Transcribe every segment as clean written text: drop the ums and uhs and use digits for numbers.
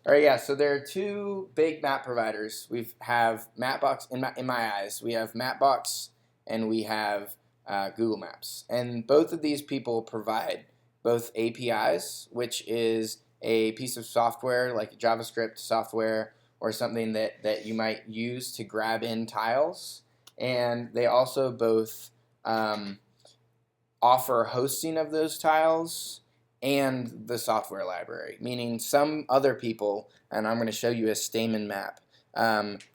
All right, yeah. So there are two big map providers. We have Mapbox in my eyes. We have Mapbox and we have Google Maps, and both of these people provide both APIs, which is a piece of software like JavaScript software or something that you might use to grab in tiles, and they also both um, offer hosting of those tiles and the software library, meaning some other people, and I'm going to show you a Stamen map,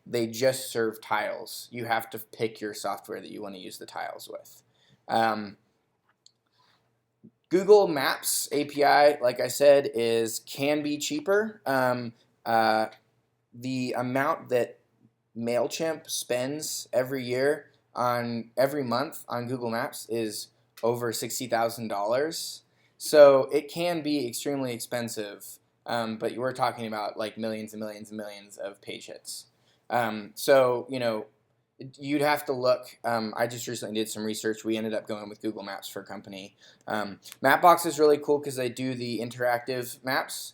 they just serve tiles. You have to pick your software that you want to use the tiles with. Google Maps API, like I said, can be cheaper. The amount that MailChimp spends every month on Google Maps is over $60,000. So it can be extremely expensive, but we're talking about like millions and millions and millions of page hits. So you'd have to look. I just recently did some research. We ended up going with Google Maps for a company. Mapbox is really cool because they do the interactive maps.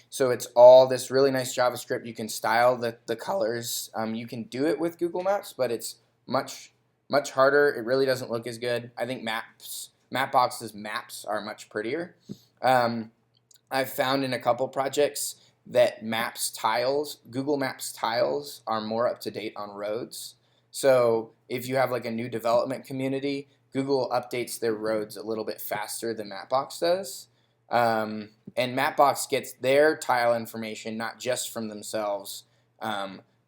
So it's all this really nice JavaScript. You can style the colors. You can do it with Google Maps, but it's much harder. It really doesn't look as good. I think Mapbox's maps are much prettier. I've found in a couple projects that Google Maps tiles are more up to date on roads. So if you have like a new development community, Google updates their roads a little bit faster than Mapbox does. And Mapbox gets their tile information not just from themselves.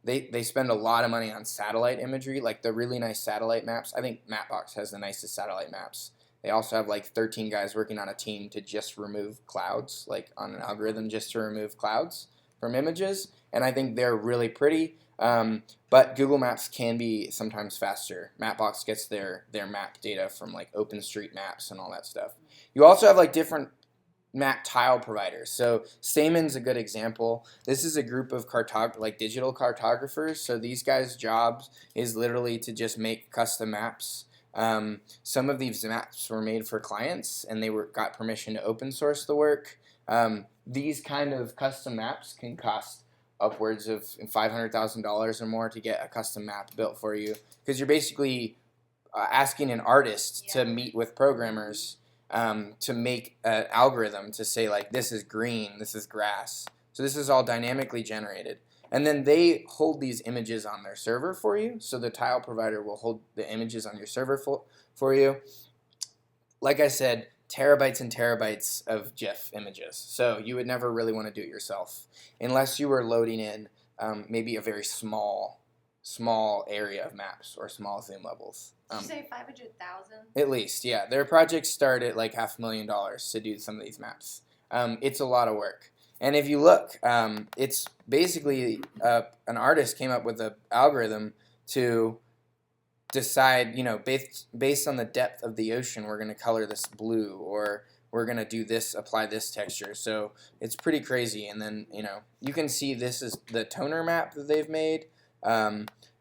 They spend a lot of money on satellite imagery, like the really nice satellite maps. I think Mapbox has the nicest satellite maps. They also have like 13 guys working on a team to just remove clouds, like on an algorithm just to remove clouds from images. And I think they're really pretty. But Google Maps can be sometimes faster. Mapbox gets their map data from like OpenStreetMaps and all that stuff. You also have like different map tile providers. So Stamen's a good example. This is a group of digital cartographers. So these guys' jobs is literally to just make custom maps. Some of these maps were made for clients, and they got permission to open source the work. These kind of custom maps can cost upwards of $500,000 or more to get a custom map built for you, because you're basically asking an artist to meet with programmers to make an algorithm to say like this is green, this is grass. So this is all dynamically generated. And then they hold these images on their server for you. So the tile provider will hold the images on your server for you. Like I said, terabytes and terabytes of GIF images. So you would never really want to do it yourself unless you were loading in maybe a very small area of maps or small zoom levels. Did you say 500,000? At least, yeah. Their projects start at like $500,000 to do some of these maps. It's a lot of work. And if you look, it's basically an artist came up with an algorithm to decide, based on the depth of the ocean, we're going to color this blue, or we're going to do this, apply this texture. So it's pretty crazy. And then, you can see this is the toner map that they've made.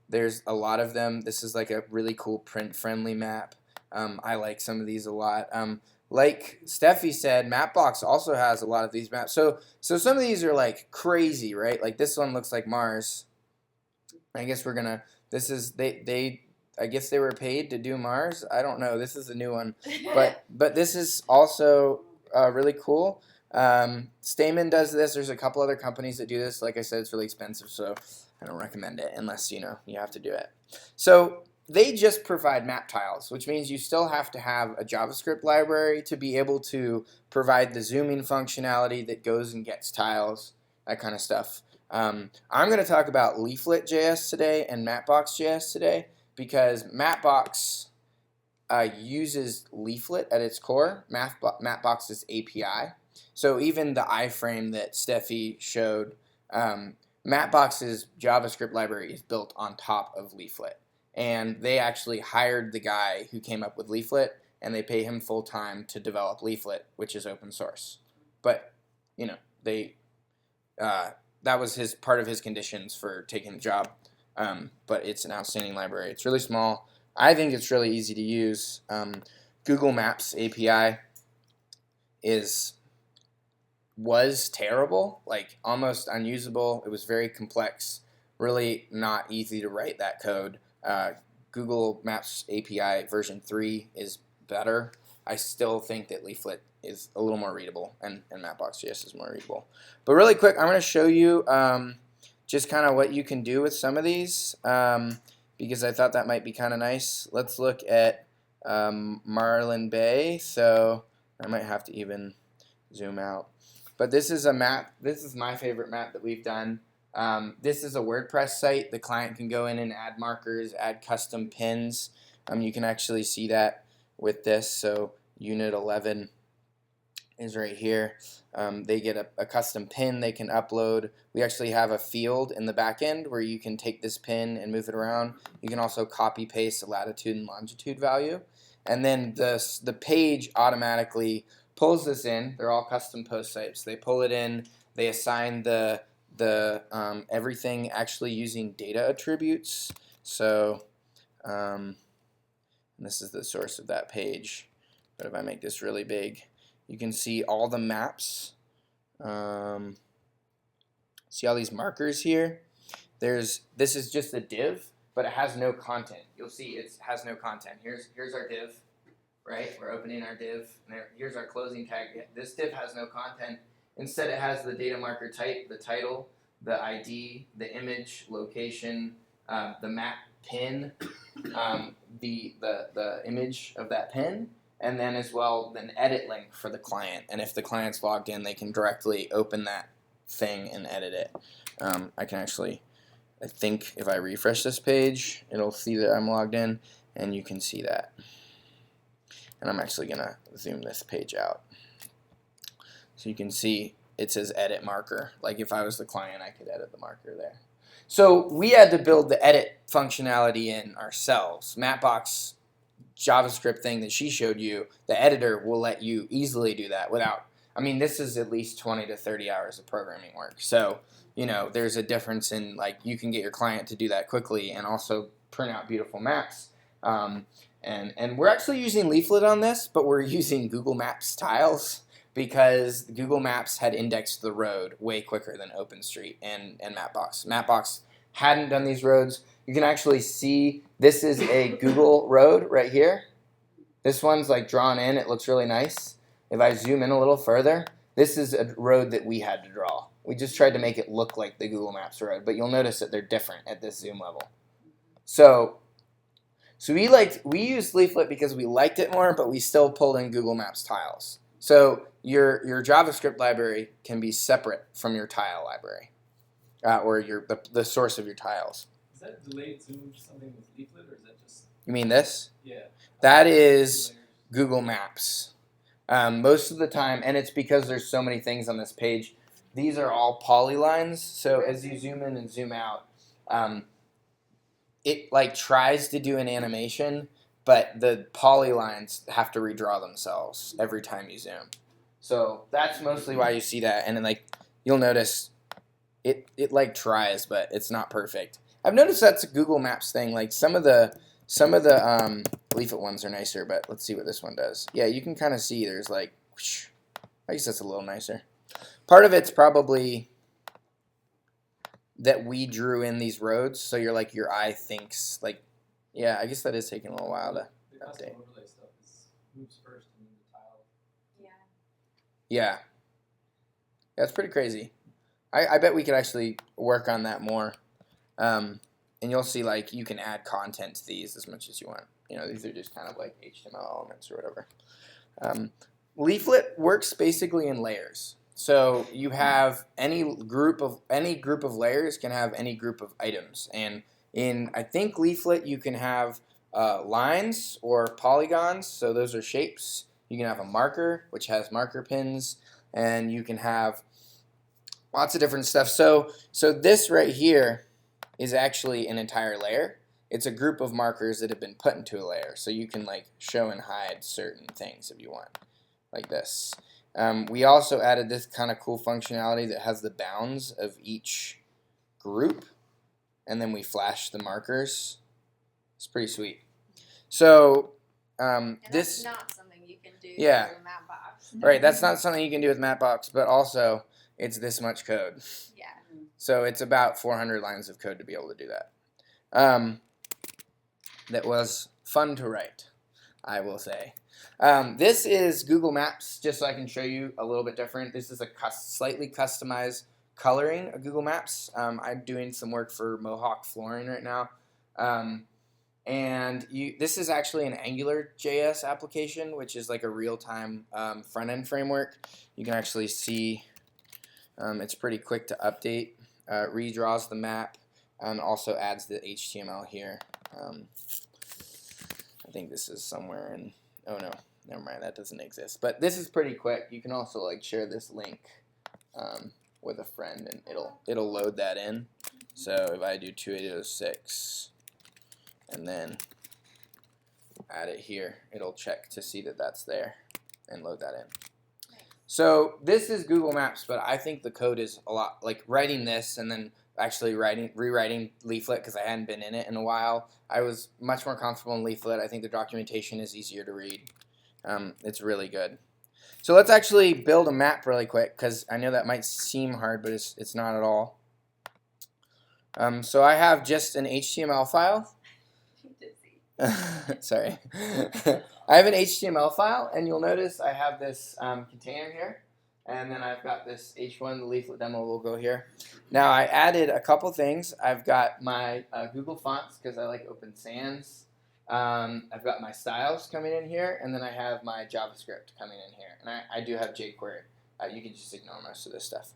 There's a lot of them. This is like a really cool print-friendly map. I like some of these a lot. Like Steffi said, Mapbox also has a lot of these maps. So some of these are like crazy, right? Like this one looks like Mars. I guess I guess they were paid to do Mars. I don't know. This is a new one, but this is also really cool. Stamen does this. There's a couple other companies that do this. Like I said, it's really expensive, so I don't recommend it unless you have to do it. So they just provide map tiles, which means you still have to have a JavaScript library to be able to provide the zooming functionality that goes and gets tiles, that kind of stuff. I'm going to talk about Leaflet.js today and Mapbox.js today because Mapbox uses Leaflet at its core, Mapbox's API. So even the iframe that Steffi showed, Mapbox's JavaScript library is built on top of Leaflet. And they actually hired the guy who came up with Leaflet, and they pay him full time to develop Leaflet, which is open source. But that was part of his conditions for taking the job. But it's an outstanding library. It's really small. I think it's really easy to use. Google Maps API is was terrible, like almost unusable. It was very complex, really not easy to write that code. Google Maps API version 3 is better. I still think that Leaflet is a little more readable, and Mapbox.js is more readable. But really quick, I'm going to show you just kind of what you can do with some of these, because I thought that might be kind of nice. Let's look at Marlin Bay. So I might have to even zoom out. But this is a map. This is my favorite map that we've done. This is a WordPress site. The client can go in and add markers, add custom pins. You can actually see that with this. So unit 11 is right here. They get a custom pin they can upload. We actually have a field in the back end where you can take this pin and move it around. You can also copy paste the latitude and longitude value. And then the page automatically pulls this in. They're all custom post types. They pull it in. They assign the everything actually using data attributes. So and this is the source of that page. But if I make this really big, you can see all the maps. See all these markers here? This is just a div, but it has no content. You'll see it has no content. Here's our div, right? We're opening our div. And here's our closing tag. This div has no content. Instead, it has the data marker type, the title, the ID, the image, location, the map pin, the image of that pin, and then as well an edit link for the client. And if the client's logged in, they can directly open that thing and edit it. I can actually, I think if I refresh this page, it'll see that I'm logged in, and you can see that. And I'm actually going to zoom this page out. So you can see it says edit marker. Like if I was the client, I could edit the marker there. So we had to build the edit functionality in ourselves. Mapbox JavaScript thing that she showed you, the editor will let you easily do that without, I mean, this is at least 20 to 30 hours of programming work. So, you know, there's a difference in, like, you can get your client to do that quickly and also print out beautiful maps. And we're actually using Leaflet on this, but we're using Google Maps tiles because Google Maps had indexed the road way quicker than OpenStreet and Mapbox. Mapbox hadn't done these roads. You can actually see this is a Google road right here. This one's like drawn in. It looks really nice. If I zoom in a little further, this is a road that we had to draw. We just tried to make it look like the Google Maps road, but you'll notice that they're different at this zoom level. So we used Leaflet because we liked it more, but we still pulled in Google Maps tiles. So your JavaScript library can be separate from your tile library, or the source of your tiles. Is that delayed zoom something with Leaflet, or is that just? You mean this? Yeah. That is Google Maps. Most of the time, and it's because there's so many things on this page, these are all polylines. So as you zoom in and zoom out, it like tries to do an animation, but the polylines have to redraw themselves every time you zoom. So that's mostly why you see that. And then like you'll notice it like tries, but it's not perfect. I've noticed that's a Google Maps thing. Like some of the Leaflet ones are nicer, but let's see what this one does. Yeah, you can kind of see there's like, whoosh. I guess that's a little nicer. Part of it's probably that we drew in these roads, so your eye thinks like, yeah, I guess that is taking a little while to update. The custom overlay stuff moves first and then the tile. Yeah. That's pretty crazy. I bet we could actually work on that more. And you'll see like you can add content to these as much as you want. You know, these are just kind of like HTML elements or whatever. Leaflet works basically in layers. So you have any group of layers can have any group of items. And in I think Leaflet you can have lines or polygons. So those are shapes. You can have a marker, which has marker pins, and you can have lots of different stuff. So this right here is actually an entire layer. It's a group of markers that have been put into a layer. So you can like show and hide certain things if you want, like this. We also added this kind of cool functionality that has the bounds of each group, and then we flash the markers. It's pretty sweet. So and this that's not something you can can do Yeah. through Mapbox. Right, that's not something you can do with Mapbox, but also it's this much code. Yeah. So it's about 400 lines of code to be able to do that. That was fun to write, I will say. This is Google Maps, just so I can show you a little bit different. This is a slightly customized coloring of Google Maps. I'm doing some work for Mohawk Flooring right now. This is actually an Angular.js application, which is like a real-time front-end framework. You can actually see it's pretty quick to update. Redraws the map and also adds the HTML here. I think this is somewhere in, oh no, never mind, that doesn't exist. But this is pretty quick. You can also like share this link with a friend and it'll load that in. So if I do 2806 and then add it here, it'll check to see that that's there and load that in. So this is Google Maps, but I think the code is a lot like writing this and then actually rewriting Leaflet because I hadn't been in it in a while. I was much more comfortable in Leaflet. I think the documentation is easier to read. It's really good. So let's actually build a map really quick because I know that might seem hard, but it's not at all. So I have just an HTML file. Sorry. I have an HTML file, and you'll notice I have this container here, and then I've got this H1, the Leaflet demo logo here. Now I added a couple things. I've got my Google fonts because I like Open Sans. I've got my styles coming in here, and then I have my JavaScript coming in here, and I do have jQuery. You can just ignore most of this stuff.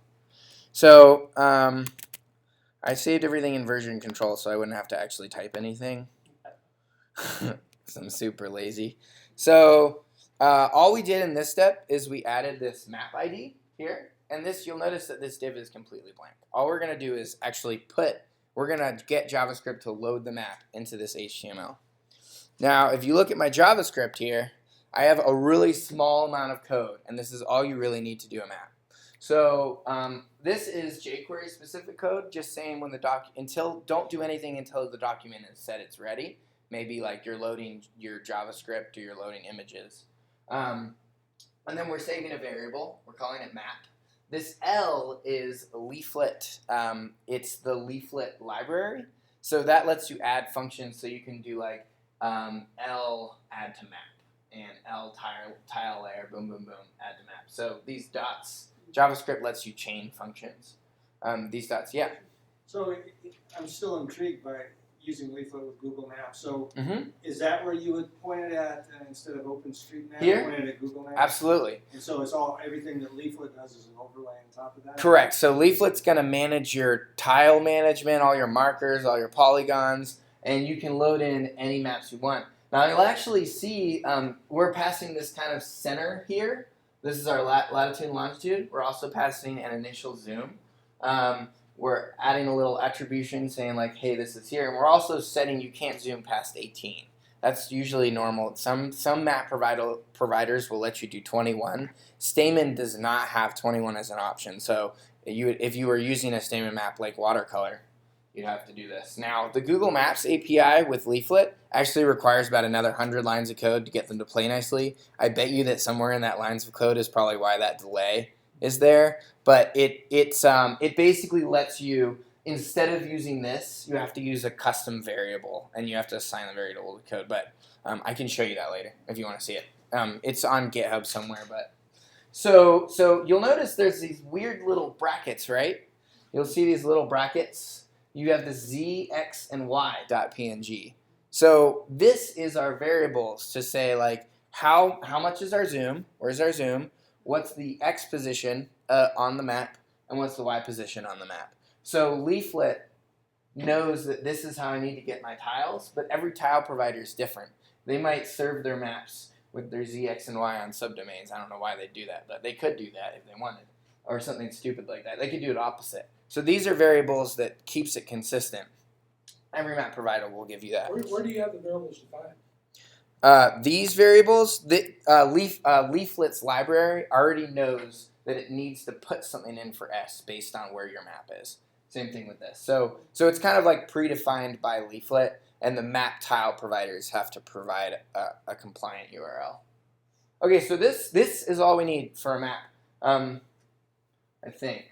So I saved everything in version control so I wouldn't have to actually type anything. So I'm super lazy. So all we did in this step is we added this map ID here, and this you'll notice that this div is completely blank. All we're gonna do is actually we're gonna get JavaScript to load the map into this HTML. Now, if you look at my JavaScript here, I have a really small amount of code, and this is all you really need to do a map. So this is jQuery specific code, just saying when the don't do anything until the document is said it's ready. Maybe like you're loading your JavaScript or you're loading images. And then we're saving a variable. We're calling it map. This L is Leaflet. It's the Leaflet library. So that lets you add functions. So you can do like L add to map and L tile layer, boom, boom, boom, add to map. So these dots, JavaScript lets you chain functions. These dots, yeah. So I'm still intrigued by using Leaflet with Google Maps. So Mm-hmm. is that where you would point it at instead of OpenStreetMap? Here? Point it at Google Maps? Absolutely. And so it's everything that Leaflet does is an overlay on top of that? Correct. So Leaflet's going to manage your tile management, all your markers, all your polygons, and you can load in any maps you want. Now you'll actually see we're passing this kind of center here. This is our latitude and longitude. We're also passing an initial zoom. We're adding a little attribution saying like, hey, this is here. And we're also setting you can't zoom past 18. That's usually normal. Some map providers will let you do 21. Stamen does not have 21 as an option. So if you were using a Stamen map like watercolor, you'd have to do this. Now, the Google Maps API with Leaflet actually requires about another 100 lines of code to get them to play nicely. I bet you that somewhere in that lines of code is probably why that delay is there. But it basically lets you, instead of using this, you have to use a custom variable, and you have to assign the variable to code. But I can show you that later if you want to see it. It's on GitHub somewhere. But so you'll notice there's these weird little brackets, right? You'll see these little brackets. You have the z, x, and y.png. So this is our variables to say like how much is our zoom? Where's our zoom? What's the x position on the map? And what's the y position on the map? So Leaflet knows that this is how I need to get my tiles, but every tile provider is different. They might serve their maps with their z, x, and y on subdomains. I don't know why they do that, but they could do that if they wanted. Or something stupid like that. They could do it opposite. So these are variables that keeps it consistent. Every map provider will give you that. Where do you have the variables defined? These variables, Leaflet's library already knows that it needs to put something in for S based on where your map is. Same thing with this. So it's kind of like predefined by Leaflet, and the map tile providers have to provide a compliant URL. Okay, so this is all we need for a map. I think.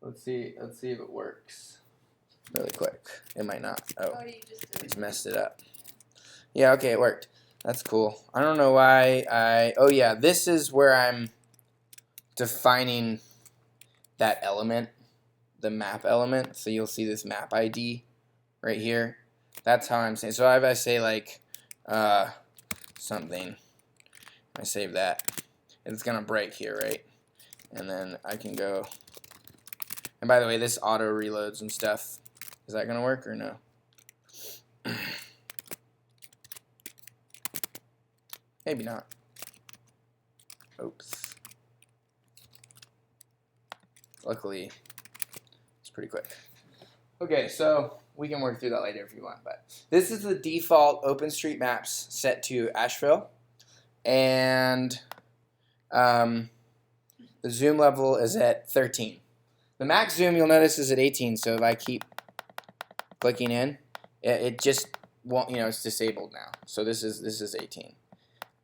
Let's see if it works. Really quick. It might not. Oh, you just messed it up. Yeah, okay, it worked. That's cool. I don't know why oh yeah, this is where I'm defining that element, the map element. So you'll see this map ID right here. That's how I'm saying. So if I say like something, I save that, it's gonna break here, right? And then I can go. And by the way, this auto reloads and stuff. Is that gonna work or no? Maybe not. Oops. Luckily, it's pretty quick. Okay, so we can work through that later if you want. But this is the default OpenStreetMaps set to Asheville, and the zoom level is at 13. The max zoom, you'll notice, is at 18. So if I keep clicking in, it just won't. It's disabled now. So this is 18.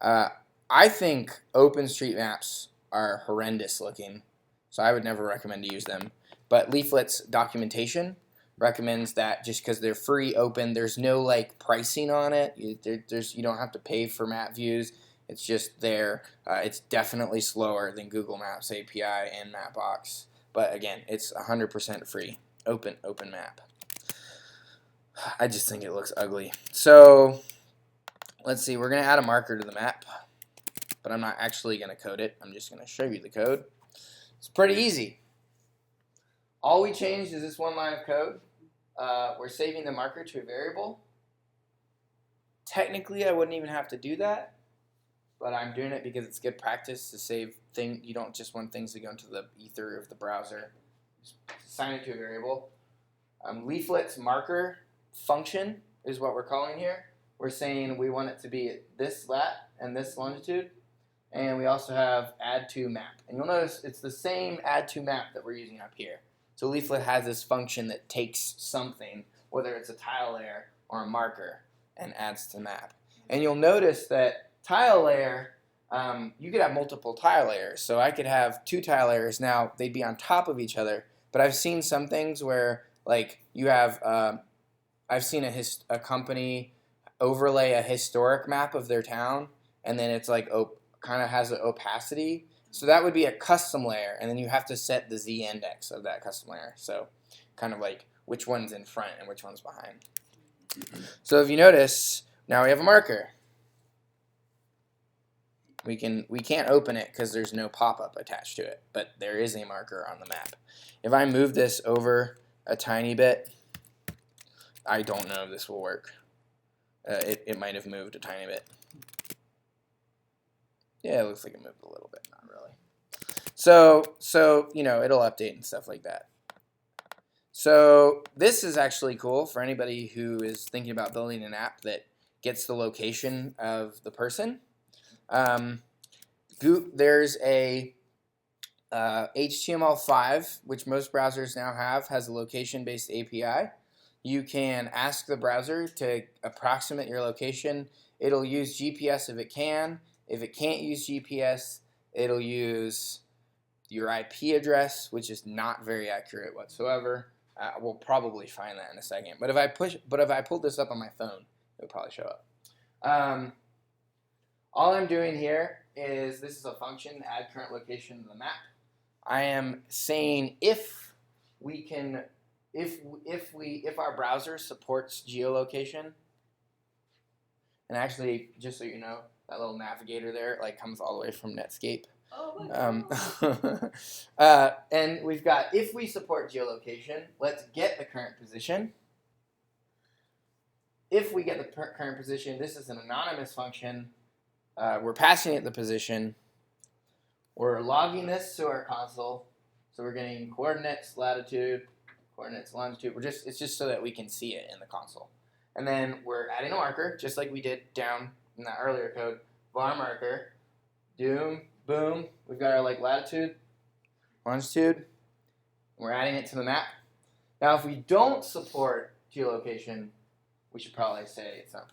I think OpenStreetMaps are horrendous looking, so I would never recommend to use them. But Leaflet's documentation recommends that just because they're free, open, there's no like pricing on it. You don't have to pay for map views. It's just there. It's definitely slower than Google Maps API and Mapbox. But again, it's 100% free. Open map. I just think it looks ugly. So let's see. We're going to add a marker to the map. But I'm not actually going to code it. I'm just going to show you the code. It's pretty easy. All we changed is this one line of code. We're saving the marker to a variable. Technically, I wouldn't even have to do that, but I'm doing it because it's good practice to save things. You don't just want things to go into the ether of the browser. Just assign it to a variable. Leaflet's marker function is what we're calling here. We're saying we want it to be at this lat and this longitude. And we also have add to map. And you'll notice it's the same add to map that we're using up here. So Leaflet has this function that takes something, whether it's a tile layer or a marker, and adds to map. And you'll notice that tile layer, you could have multiple tile layers. So I could have 2 tile layers. Now, they'd be on top of each other. But I've seen some things where, like, you have, I've seen a company overlay a historic map of their town, and then it's like, kind of has an opacity. So that would be a custom layer, and then you have to set the Z index of that custom layer. So kind of like which one's in front and which one's behind. So if you notice, now we have a marker. We can't open it because there's no pop-up attached to it, but there is a marker on the map. If I move this over a tiny bit, I don't know if this will work. It might have moved a tiny bit. Yeah, it looks like it moved a little bit, not really. So it'll update and stuff like that. So this is actually cool for anybody who is thinking about building an app that gets the location of the person. There's a HTML5, which most browsers now have, has a location-based API. You can ask the browser to approximate your location. It'll use GPS if it can. If it can't use GPS, it'll use your IP address, which is not very accurate whatsoever. We'll probably find that in a second. But if I pulled this up on my phone, it would probably show up. All I'm doing here is this is a function, add current location to the map. I am saying if our browser supports geolocation, and actually, just so you know, that little navigator there comes all the way from Netscape. Oh my God. And we've got if we support geolocation, let's get the current position. If we get the current position, this is an anonymous function. We're passing it the position. We're logging this to our console. So we're getting coordinates, latitude, coordinates, longitude. It's just so that we can see it in the console. And then we're adding a marker, just like we did down in that earlier code. Var marker, boom. We've got our latitude, longitude. And we're adding it to the map. Now, if we don't support geolocation, we should probably say it's not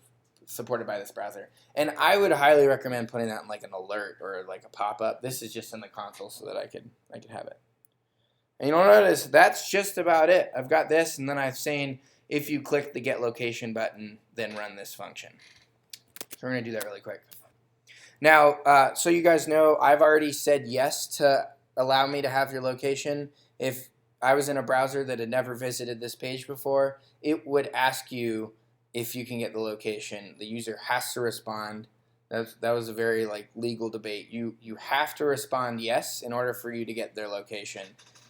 supported by this browser. And I would highly recommend putting that in like an alert or like a pop-up. This is just in the console so that I could have it. And you'll notice that's just about it. I've got this, and then I'm saying if you click the get location button, then run this function. So we're going to do that really quick. Now, so you guys know, I've already said yes to allow me to have your location. If I was in a browser that had never visited this page before, it would ask you if you can get the location. The user has to respond. That was a very like legal debate. You have to respond yes in order for you to get their location,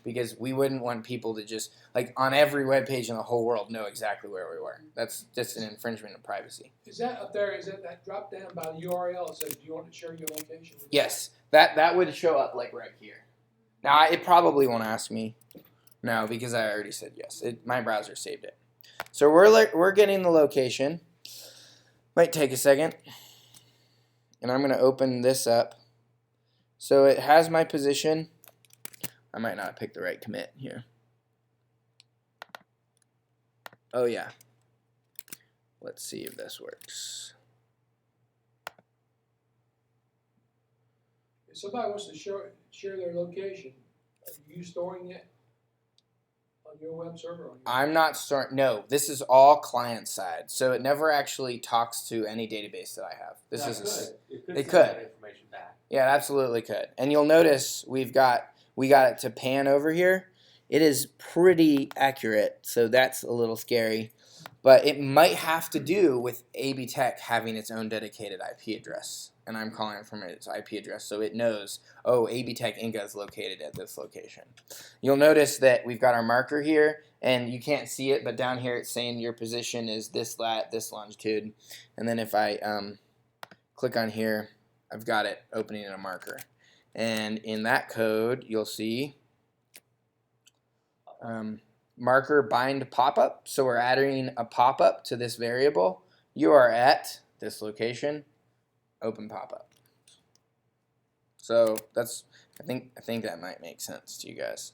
because we wouldn't want people to just, like, on every web page in the whole world know exactly where we were. That's just an infringement of privacy. Is that up there? Is that drop down by the URL? It says, do you want to share your location? Yes, that would show up like right here. Now it probably won't ask me now because I already said yes. My browser saved it. So we're getting the location. Might take a second, and I'm going to open this up. So it has my position. I might not have picked the right commit here. Oh yeah. Let's see if this works. If somebody wants to share their location, are you storing it on your web server? I'm not storing. No, this is all client side, so it never actually talks to any database that I have. This is it could. That information back. Yeah, it absolutely could. And you'll notice we got it to pan over here. It is pretty accurate, so that's a little scary. But it might have to do with AB Tech having its own dedicated IP address. And I'm calling it from its IP address, so it knows, oh, AB Tech Inca is located at this location. You'll notice that we've got our marker here, and you can't see it, but down here it's saying your position is this lat, this longitude. And then if I click on here, I've got it opening in a marker. And in that code, you'll see marker bind pop-up. So we're adding a pop-up to this variable. You are at this location, open pop-up. So that's, I think that might make sense to you guys.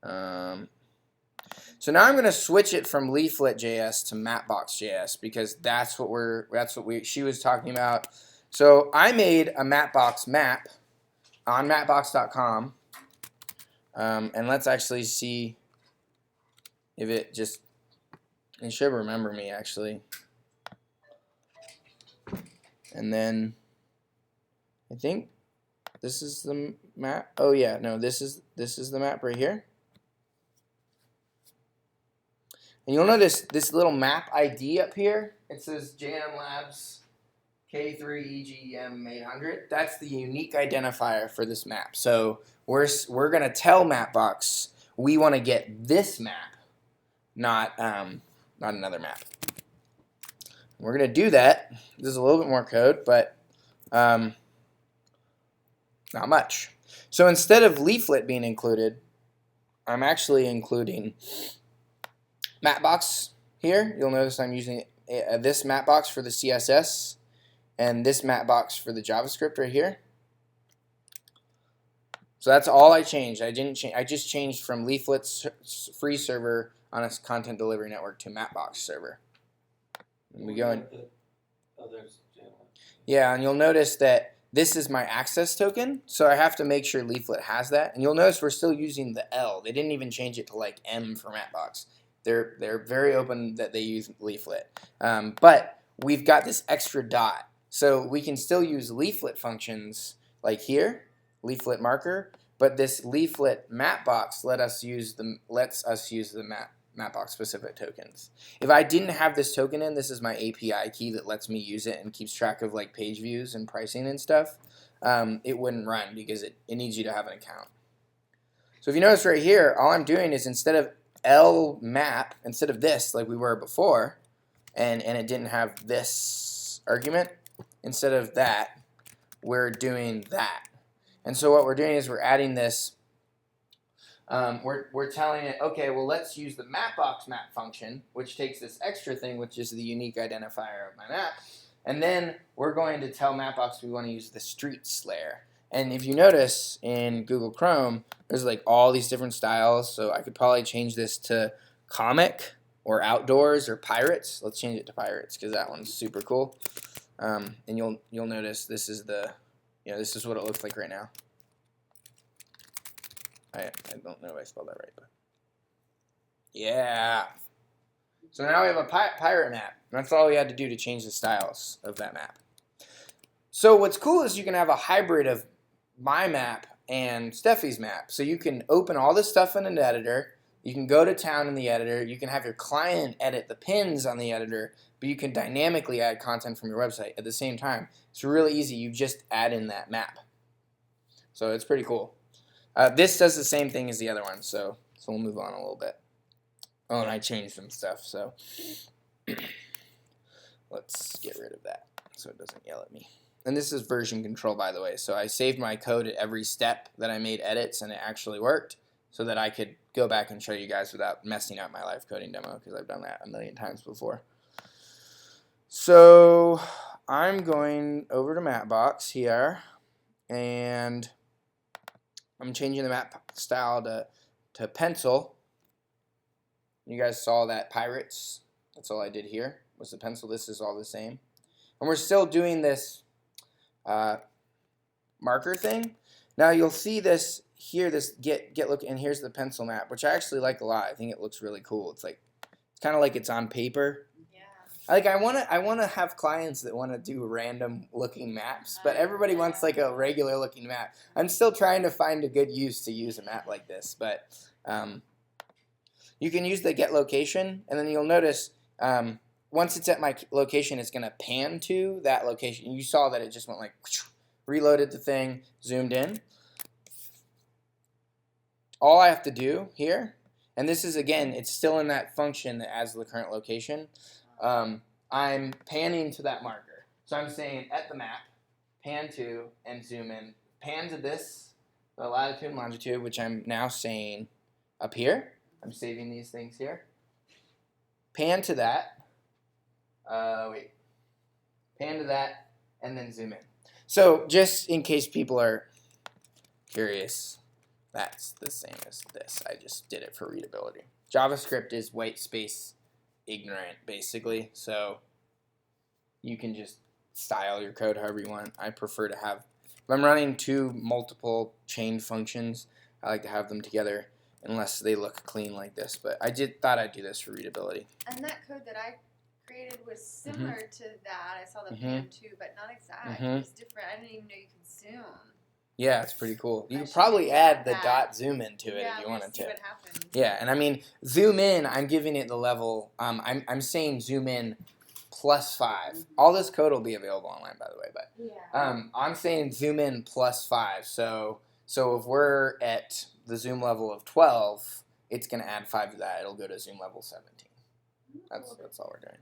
So now I'm going to switch it from Leaflet.js to Mapbox.js because that's what she was talking about. So I made a Mapbox map on Mapbox.com, and let's actually see if it should remember me actually. And then I think this is the map. Oh yeah, no, this is the map right here. And you'll notice this little map ID up here. It says JM Labs K3EGM 800. That's the unique identifier for this map. So we're gonna tell Mapbox we want to get this map, not another map. We're gonna do that. This is a little bit more code, but not much. So instead of Leaflet being included, I'm actually including Mapbox here. You'll notice I'm using this Mapbox for the CSS and this Mapbox for the JavaScript right here. So that's all I changed. I just changed from Leaflet's free server on a content delivery network to Mapbox server. And we go in. Yeah, and you'll notice that this is my access token, so I have to make sure Leaflet has that. And you'll notice we're still using the L. They didn't even change it to like M for Mapbox. They're very open that they use Leaflet. But we've got this extra dot. So we can still use Leaflet functions like here, Leaflet marker, but this Leaflet Mapbox lets us use the Mapbox specific tokens. If I didn't have this token in, this is my API key that lets me use it and keeps track of like page views and pricing and stuff, it wouldn't run because it needs you to have an account. So if you notice right here, all I'm doing is instead of LMap, instead of this like we were before, and it didn't have this argument, instead of that, we're doing that. And so what we're doing is we're adding this, we're telling it, okay, well let's use the Mapbox map function, which takes this extra thing, which is the unique identifier of my map, and then we're going to tell Mapbox we want to use the streets layer. And if you notice in Google Chrome, there's like all these different styles, so I could probably change this to comic, or outdoors or pirates. Let's change it to pirates because that one's super cool. And you'll notice this is this is what it looks like right now. I don't know if I spelled that right, but yeah. So now we have a pirate map. That's all we had to do to change the styles of that map. So what's cool is you can have a hybrid of my map and Steffi's map. So you can open all this stuff in an editor. You can go to town in the editor. You can have your client edit the pins on the editor, but you can dynamically add content from your website at the same time. It's really easy. You just add in that map. So it's pretty cool. This does the same thing as the other one, so we'll move on a little bit. Oh, and I changed some stuff, so let's get rid of that so it doesn't yell at me. And this is version control, by the way, so I saved my code at every step that I made edits, and it actually worked, so that I could go back and show you guys without messing up my live coding demo, because I've done that a million times before. So I'm going over to Mapbox here, and I'm changing the map style to pencil. You guys saw that pirates. That's all I did here was the pencil. This is all the same. And we're still doing this marker thing. Now you'll see this here, this get look, and here's the pencil map, which I actually like a lot. I think it looks really cool. It's kind of like it's on paper. Like I wanna have clients that want to do random looking maps, but everybody wants like a regular looking map. I'm still trying to find a good use to use a map like this, but you can use the get location, and then you'll notice once it's at my location, it's gonna pan to that location. You saw that it just went like reloaded the thing, zoomed in. All I have to do here, and this is again, it's still in that function that adds the current location. I'm panning to that marker. So I'm saying at the map, pan to, and zoom in. Pan to this, the latitude and longitude, which I'm now saying up here. I'm saving these things here. Pan to that. Pan to that, and then zoom in. So just in case people are curious, that's the same as this. I just did it for readability. JavaScript is white space ignorant, basically, so you can just style your code however you want. I prefer to have, if I'm running two multiple chain functions, I like to have them together unless they look clean like this, but I thought I'd do this for readability. And that code that I created was similar to that. I saw the pan too, but not exact. It was different. I didn't even know you could zoom. Yeah, it's pretty cool. You could probably add the dot zoom into it if you wanted to. What happens. Yeah, and I mean, zoom in, I'm giving it the level, I'm saying zoom in +5. All this code will be available online, by the way, but I'm saying zoom in +5. So if we're at the zoom level of 12, it's going to add 5 to that. It'll go to zoom level 17. That's all we're doing.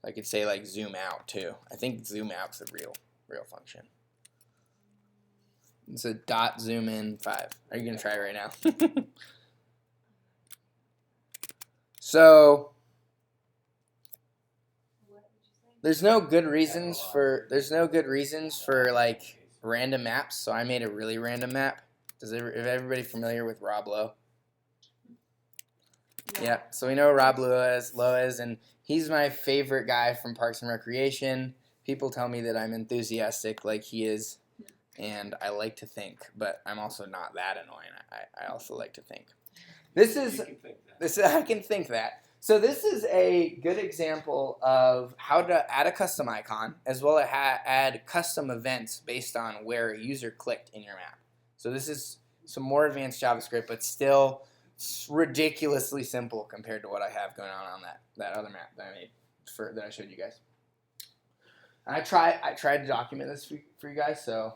I could say like zoom out too. I think zoom out's a real function. It's a dot zoom in 5. Are you gonna try it right now? So there's no good reasons for like random maps. So I made a really random map. Is everybody familiar with Rob Lowe? Yeah. So we know Rob Lowe is, and he's my favorite guy from Parks and Recreation. People tell me that I'm enthusiastic like he is. And I like to think, but I'm also not that annoying. I also like to think. I can think that. So this is a good example of how to add a custom icon as well as add custom events based on where a user clicked in your map. So this is some more advanced JavaScript, but still ridiculously simple compared to what I have going on that other map that I made that I showed you guys. I tried to document this for you guys, so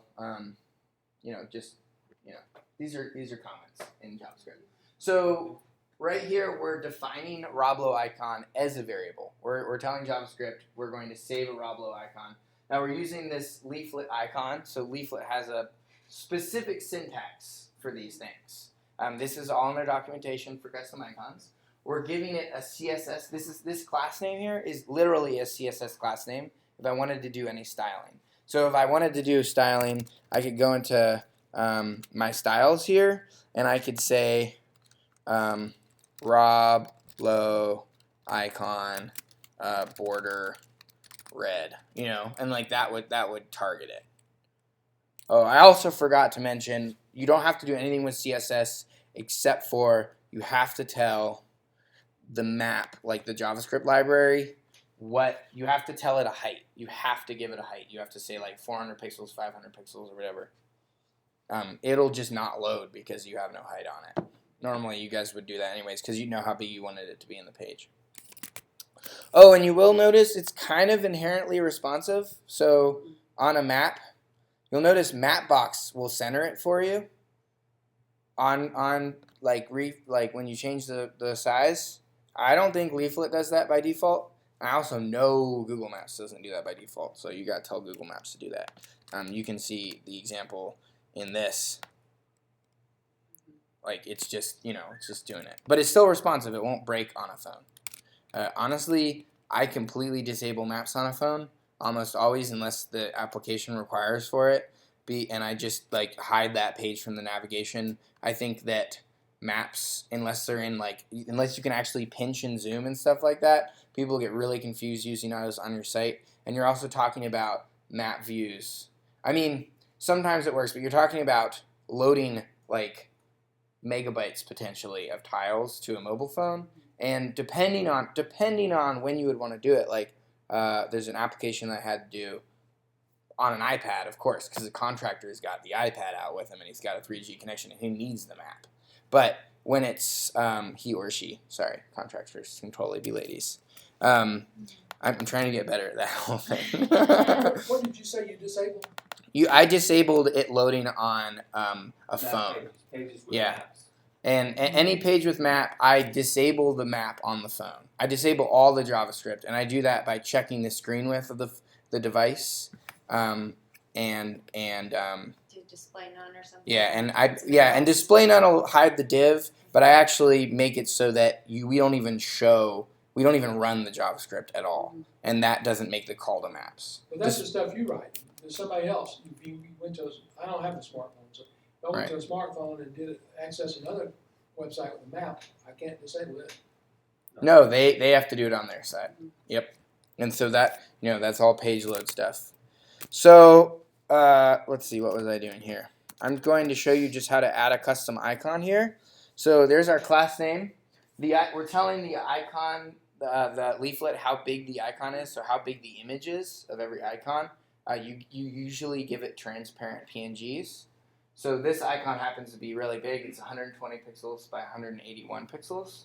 these are comments in JavaScript. So right here we're defining Rob Lowe icon as a variable. We're telling JavaScript we're going to save a Rob Lowe icon. Now we're using this leaflet icon, so leaflet has a specific syntax for these things. This is all in their documentation for custom icons. We're giving it a CSS. This class name here is literally a CSS class name. If I wanted to do any styling. So if I wanted to do styling, I could go into my styles here, and I could say Rob Lowe icon border red, you know, and like that would target it. Oh, I also forgot to mention, you don't have to do anything with CSS except for you have to tell the map, like the JavaScript library, what you have to tell it a height. You have to give it a height. You have to say like 400 pixels, 500 pixels, or whatever. It'll just not load because you have no height on it. Normally, you guys would do that anyways because you know how big you wanted it to be in the page. Oh, and you will notice it's kind of inherently responsive. So on a map, you'll notice Mapbox will center it for you. On like when you change the size. I don't think Leaflet does that by default. I also know Google Maps doesn't do that by default, so you got to tell Google Maps to do that. You can see the example in this. Like it's just, you know, it's just doing it. But it's still responsive. It won't break on a phone. Honestly, I completely disable maps on a phone almost always unless the application requires for it. And I just like hide that page from the navigation. I think that maps, unless they're in like, unless you can actually pinch and zoom and stuff like that, people get really confused using those on your site. And you're also talking about map views. I mean, sometimes it works, but you're talking about loading like megabytes potentially of tiles to a mobile phone, and depending on when you would want to do it, like there's an application that I had to do on an iPad, of course, because the contractor's got the iPad out with him and he's got a 3G connection and he needs the map. But when it's he or she, sorry, contractors can totally be ladies. I'm trying to get better at that whole thing. What did you say you disabled? I disabled it loading on a phone. Pages with Yeah. maps. And any page with map, I disable the map on the phone. I disable all the JavaScript, and I do that by checking the screen width of the device, and Do display none or something. yeah, and display none will hide the div, but I actually make it so that we don't even run the JavaScript at all, and that doesn't make the call to maps. But that's the stuff you write. There's somebody else. If you went to, I don't have a smartphone, so if I went to a smartphone and did access another website with a map, I can't disable it. No, they have to do it on their side. Yep. And so that, you know, that's all page load stuff. So let's see, what was I doing here? I'm going to show you just how to add a custom icon here. So there's our class name. We're telling the icon, the leaflet, how big the icon is, so how big the image is of every icon. You usually give it transparent PNGs. So this icon happens to be really big. It's 120 pixels by 181 pixels.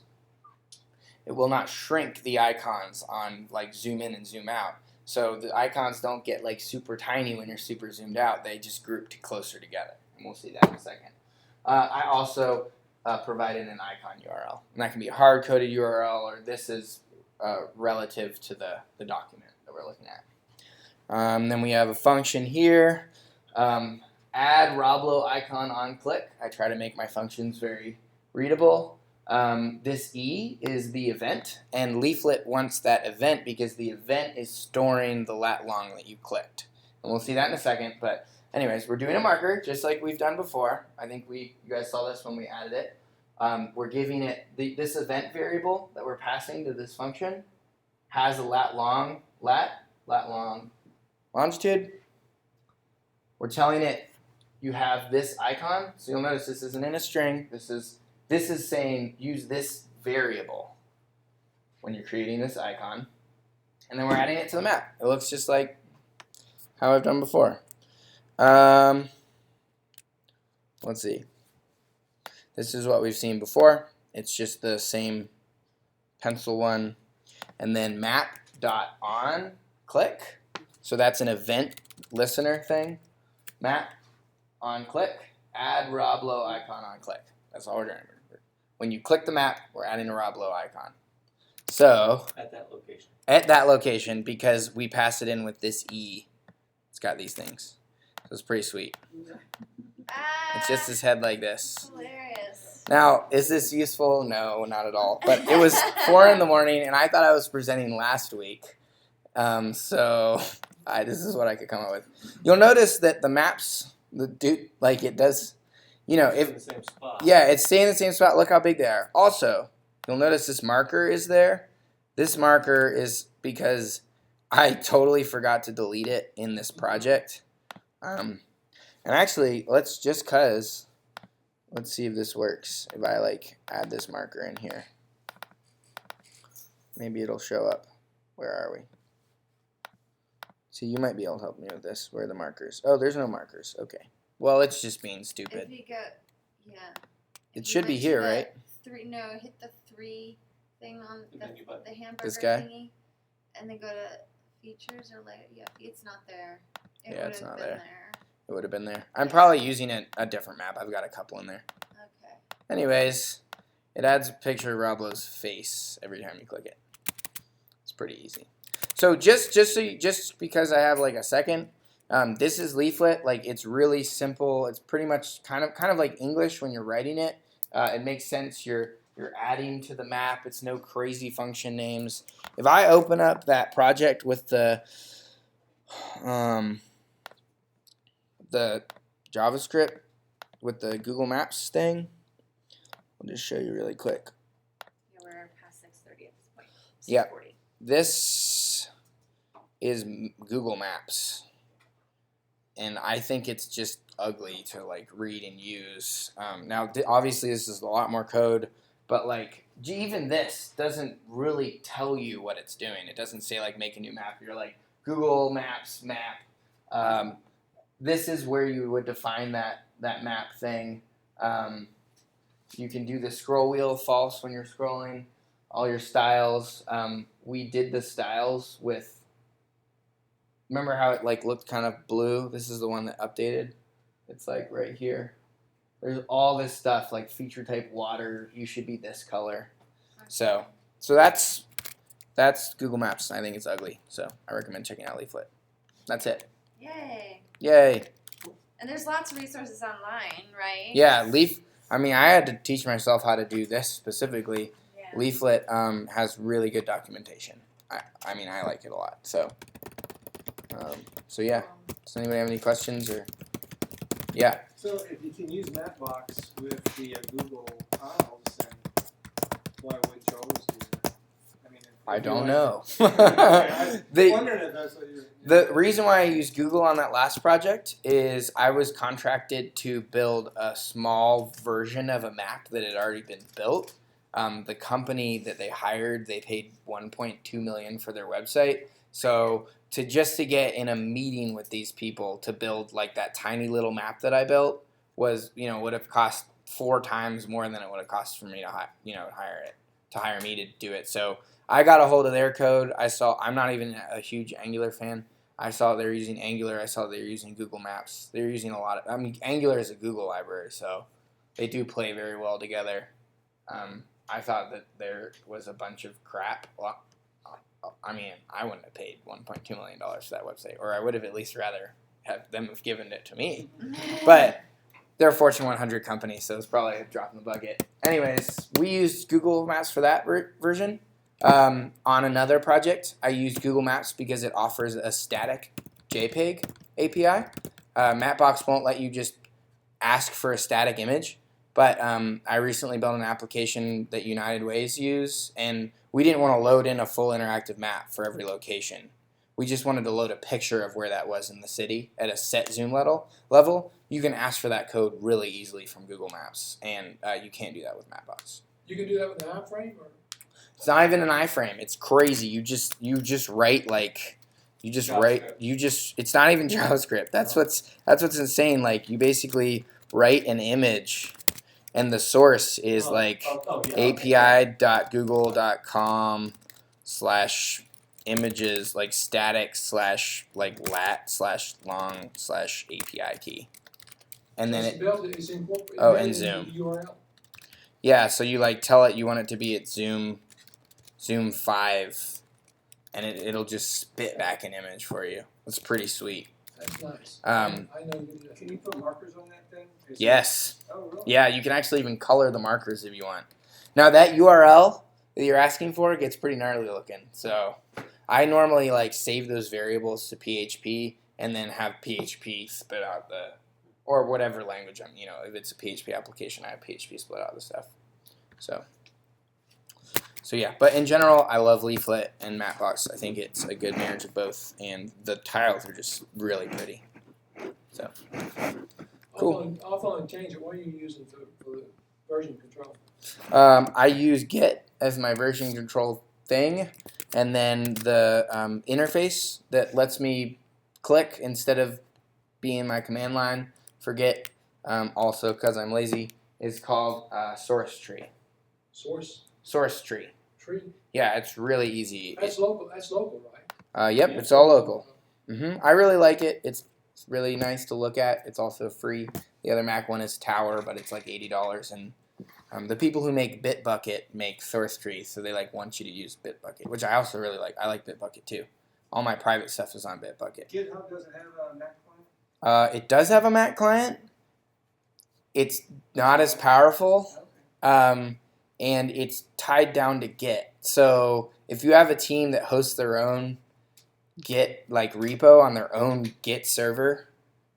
It will not shrink the icons on like zoom in and zoom out. So the icons don't get like super tiny when you're super zoomed out. They just group closer together. And we'll see that in a second. I also provided an icon URL. And that can be a hard-coded URL, or this is relative to the document that we're looking at. Then we have a function here. Add Roblo icon on click. I try to make my functions very readable. This E is the event, and Leaflet wants that event because the event is storing the lat long that you clicked. And we'll see that in a second, but anyways, we're doing a marker just like we've done before. I think you guys saw this when we added it. We're giving it this event variable that we're passing to this function has a lat long longitude. We're telling it you have this icon, so you'll notice this isn't in a string. This is saying use this variable when you're creating this icon, and then we're adding it to the map. It looks just like how I've done before. Let's see. This is what we've seen before. It's just the same pencil one, and then map.on click. So that's an event listener thing. Map on click. Add Roblo icon on click. That's all we're doing. When you click the map, we're adding a Roblo icon. So At that location. At that location, because we pass it in with this E. It's got these things. So it's pretty sweet. It's just his head like this. Hilarious. Now, is this useful? No, not at all. But it was 4 in the morning, and I thought I was presenting last week. So this is what I could come up with. You'll notice that the maps, like it does, you know, It's in the same spot. yeah, it's staying in the same spot. Look how big they are. Also, you'll notice this marker is there. This marker is because I totally forgot to delete it in this project. And actually, let's see if this works. If I like add this marker in here, maybe it'll show up. Where are we? See, you might be able to help me with this. Where are the markers? Oh, there's no markers. Okay. Well, it's just being stupid. If you go, yeah. It If you should be went to here, the right? hit the 3 thing on The menu button. the hamburger This guy? thingy, and then go to features or layout. Yeah, it's not there. It Yeah, it's would've not been there. It would have been there. I'm probably using a different map. I've got a couple in there. Okay. Anyways, it adds a picture of Rob Lowe's face every time you click it. It's pretty easy. So just because I have like a second, this is Leaflet. Like, it's really simple. It's pretty much kind of like English when you're writing it. It makes sense. You're adding to the map. It's no crazy function names. If I open up that project with the JavaScript with the Google Maps thing, I'll just show you really quick. Yeah, we're past 6:30 at this point. Yeah. 6:40. This is Google Maps, and I think it's just ugly to like read and use. Now, obviously, this is a lot more code, but like even this doesn't really tell you what it's doing. It doesn't say like make a new map. You're like Google Maps map. This is where you would define that map thing. You can do the scroll wheel false when you're scrolling. All your styles. We did the styles with. Remember how it like looked kind of blue? This is the one that updated. It's like right here. There's all this stuff like feature type water. You should be this color. So that's Google Maps. I think it's ugly. So I recommend checking out Leaflet. That's it. Yay. Yay. And there's lots of resources online, right? Yeah, I mean, I had to teach myself how to do this specifically. Yeah. Leaflet has really good documentation. I mean, I like it a lot. So yeah. Does anybody have any questions or? Yeah. So if you can use Mapbox with the Google tiles, then why wouldn't you always do that? I mean, I if you don't like know. I'm wondering if that's what you're. The reason why I used Google on that last project is I was contracted to build a small version of a map that had already been built. The company that they hired, they paid $1.2 million for their website. So to get in a meeting with these people to build like that tiny little map that I built was, would have cost 4 times more than it would have cost for me to hire me to do it. So I got a hold of their code. I'm not even a huge Angular fan. I saw they're using Angular. I saw they're using Google Maps. They're using a lot of. Angular is a Google library, so they do play very well together. I thought that there was a bunch of crap. Well, I mean, I wouldn't have paid $1.2 million for that website, or I would have at least rather have them have given it to me. But they're a Fortune 100 company, so it's probably a drop in the bucket. Anyways, we used Google Maps for that version. On another project, I used Google Maps because it offers a static JPEG API. Mapbox won't let you just ask for a static image, but I recently built an application that United Ways use, and we didn't want to load in a full interactive map for every location. We just wanted to load a picture of where that was in the city at a set zoom level. You can ask for that code really easily from Google Maps, and you can't do that with Mapbox. You can do that with an iframe, or It's not even an iframe. It's crazy. You just write like it's not even JavaScript. That's what's insane. Like, you basically write an image, and the source is api.google.com/images like static /lat/long/API key, and then it's built. It's incorporated. and into zoom. the URL. Yeah, so you like tell it you want it to be at zoom 5, and it'll just spit back an image for you. It's pretty sweet. That's nice. I know you can do that. Can you put markers on that thing? Yes. Oh, really? Yeah, you can actually even color the markers if you want. Now that URL that you're asking for gets pretty gnarly looking. So I normally like save those variables to PHP and then have PHP spit out or whatever language if it's a PHP application, I have PHP split out the stuff. So yeah, but in general, I love Leaflet and Mapbox. I think it's a good marriage of both, and the tiles are just really pretty. So cool. I'll phone change it. What are you using for the version control? I use Git as my version control thing, and then the interface that lets me click instead of being my command line for Git, also because I'm lazy, is called source tree. Source tree. Tree? Yeah, it's really easy. That's local, right? Yep, it's all local. I really like it. It's really nice to look at. It's also free. The other Mac one is Tower, but it's like $80, and the people who make Bitbucket make source tree, so they like want you to use Bitbucket, which I also really like. I like Bitbucket too. All my private stuff is on Bitbucket. GitHub doesn't have a Mac client? It does have a Mac client. It's not as powerful, and it's tied down to Git. So if you have a team that hosts their own Git like repo on their own Git server,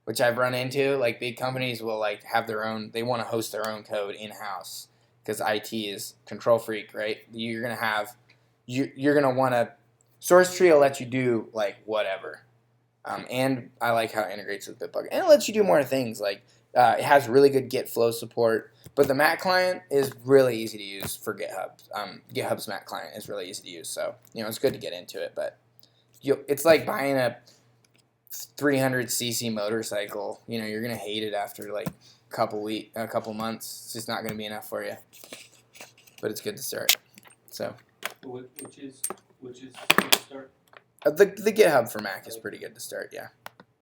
which I've run into, like big companies will like have their own. They want to host their own code in house because IT is control freak, right? You're gonna want to. Source tree will let you do like whatever. And I like how it integrates with Bitbucket. And it lets you do more things. Like it has really good Git flow support. But the Mac client is really easy to use for GitHub. GitHub's Mac client is really easy to use. So, it's good to get into it. But it's like buying a 300cc motorcycle. You're going to hate it after like a couple months. It's just not going to be enough for you. But it's good to start. So. Which is good to start. The GitHub for Mac is pretty good to start, yeah.